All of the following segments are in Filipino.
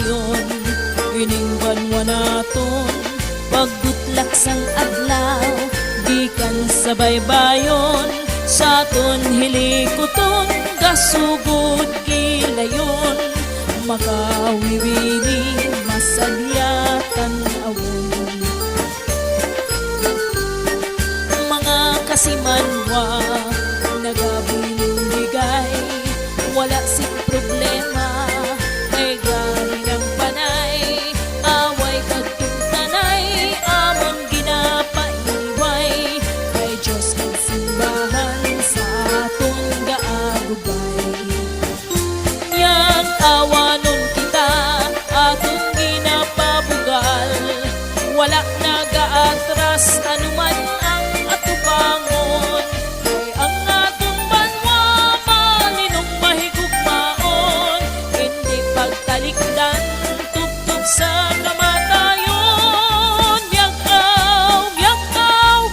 dayon ining banwa naton pagbutlak sang adlaw gikan sa baybayon sa aton hilikoton gasugod gilayon makawiwini masagyatan awon mga kasimanwa nagabiligay wala sing problema kay gani ng panay away kadtong tanay amon ginapaiway kay Diyos ang simbahan sa aton gaagubay yang awanon kita aton ginapabugal wala nagaatras anuman ang atubangon kay ang atong banwa malinong mahigugmaon hindi pagtalikdan tubtub sa kamatayon miyagaw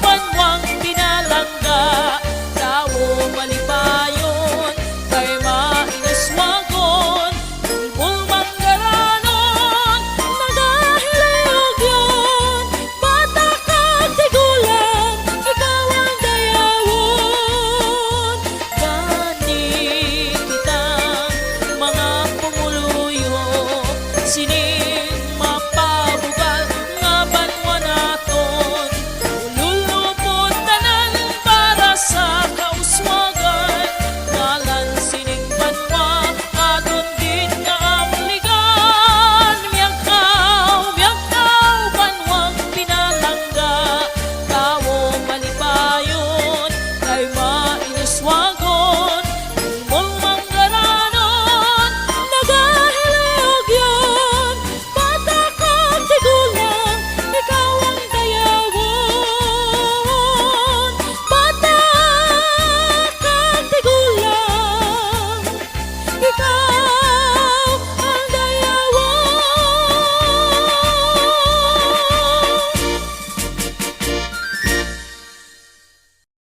banwang pinalangga tawo malipayon kay mainuswagon ibol manggaranon nagahilayog yun bata kag tigulang ikaw ang dayawon gani kitang mga pumuluyo sining mapabugal nga banwa naton ululupot tanan para sa kauswagan ngalan sining banwa aton din nga amligan miyagaw banwang pinalangga tawo malipayon kay mainuswag